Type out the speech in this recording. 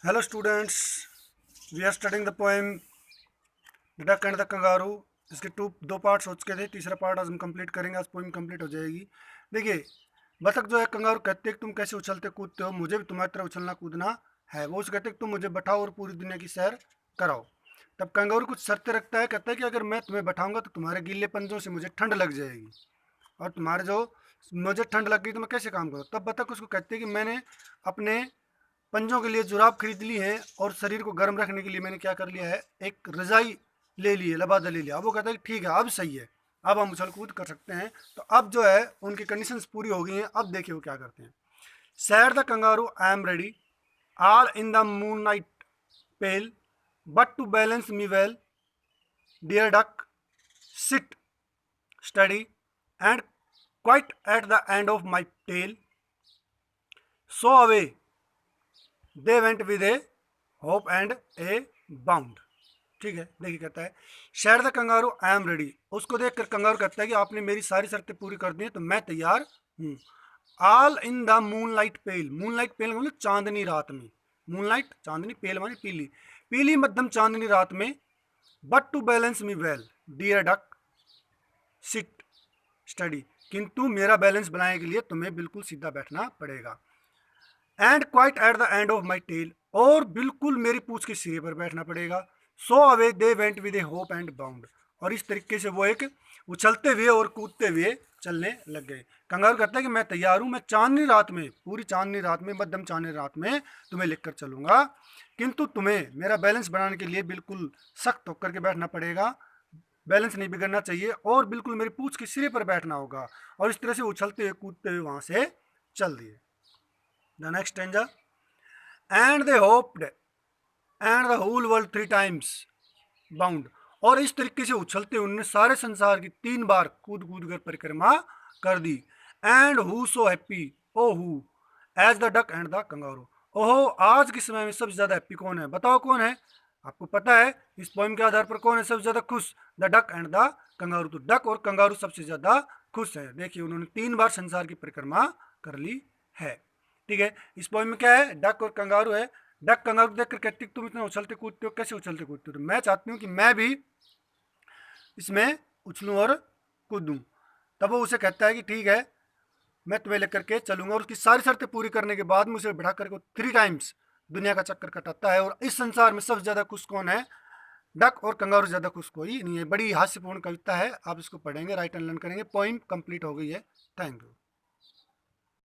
Hello students, we are studying the poem The Duck and the Kangaroo। इसके दो parts हो चुके थे, तीसरा पार्ट आज हम कंप्लीट करेंगे। आज पोएम कंप्लीट हो जाएगी। देखिए, बतख जो है कंगारू कहते हैं कि तुम कैसे उछलते कूदते हो, मुझे भी तुम्हारी तरह उछलना कूदना है। वो उसे कहते हैं कि तुम मुझे बैठाओ और पूरी दुनिया की सैर कराओ। तब कंगारू कुछ शर्तें रखता है, कहता है कि अगर मैं तुम्हें बैठाऊंगा तो तुम्हारे गीले पंजों से मुझे ठंड लग जाएगी, और तुम्हारे जो मुझे ठंड लग गई तो मैं कैसे काम करूँ। तब बतख उसको कहते हैं कि मैंने अपने पंजों के लिए जुराब खरीद ली है और शरीर को गर्म रखने के लिए मैंने क्या कर लिया है, एक रजाई ले ली है, लबादा ले लिया। अब वो कहता है कि ठीक है, अब सही है, अब हम उछल कूद कर सकते हैं। तो अब जो है उनकी कंडीशंस पूरी हो गई हैं। अब देखिए वो क्या करते हैं। Said the kangaroo I am ready, all in the moon night pale, but to balance me well, dear duck sit steady and quite at the end of my tail, so away they went with a hop and a bound. ठीक है, देखिए कहता है शेर the kangaroo I am ready. उसको देखकर kangaroo कहता है कि आपने मेरी सारी शर्तें पूरी कर दी हैं तो मैं तैयार हूँ। All in the moonlight pale, moonlight pale मतलब चांदनी रात में, मून लाइट चांदनी, पेल मानी पीली, पीली मध्यम चांदनी रात में, but to balance me well dear duck sit steady, किंतु मेरा बैलेंस बनाने के लिए तुम्हें बिल्कुल सीधा बैठना पड़ेगा। And quite at the end of my tail, और बिल्कुल मेरी पूंछ के सिरे पर बैठना पड़ेगा। So away they went with a hop and bound, और इस तरीके से वो एक उछलते हुए और कूदते हुए चलने लग गए। कंगारू कहता है कि मैं तैयार हूँ, मैं चांदनी रात में, पूरी चांदनी रात में, मध्यम चांदनी रात में तुम्हें लेकर चलूंगा, किंतु तुम्हें मेरा बैलेंस बनाने के लिए बिल्कुल सख्त होकर के बैठना पड़ेगा, बैलेंस नहीं बिगड़ना चाहिए, और बिल्कुल मेरी पूंछ के सिरे पर बैठना होगा। और इस तरह से उछलते हुए कूदते हुए वहां से चल दिए। The next stanza, and they hoped and the whole world 3 times bound, और इस तरीके से उछलते उन्होंने सारे संसार की 3 बार कूद कूद कर परिक्रमा कर दी। And who so happy O who as the duck and the kangaroo, ओहो आज के समय में सबसे ज्यादा हैप्पी कौन है, बताओ कौन है। आपको पता है इस पोइम के आधार पर कौन है सबसे ज्यादा खुश, the duck and the kangaroo. तो डक और कंगारू सबसे ज्यादा खुश है। देखिए उन्होंने 3 बार संसार की परिक्रमा कर ली है। ठीक है, इस पोइम में क्या है, डक और कंगारू है। डक कंगारू देखकर कहती तुम इतना उछलते कूदते हो, कैसे उछलते कूदते हो। तो मैं चाहती हूँ कि मैं भी इसमें उछलूं और कूदूं। तब वो उसे कहता है कि ठीक है, मैं तुम्हें लेकर के चलूंगा, और उसकी सारी शर्तें पूरी करने के बाद में उसे बिठा करके 3 टाइम्स दुनिया का चक्कर कटाता है। और इस संसार में सबसे ज्यादा खुश कौन है, डक और कंगारू ज्यादा खुश कोई नहीं है। बड़ी हास्यपूर्ण कविता है, आप इसको पढ़ेंगे, राइट एंड लर्न करेंगे। पोइम कंप्लीट हो गई है। Thank you.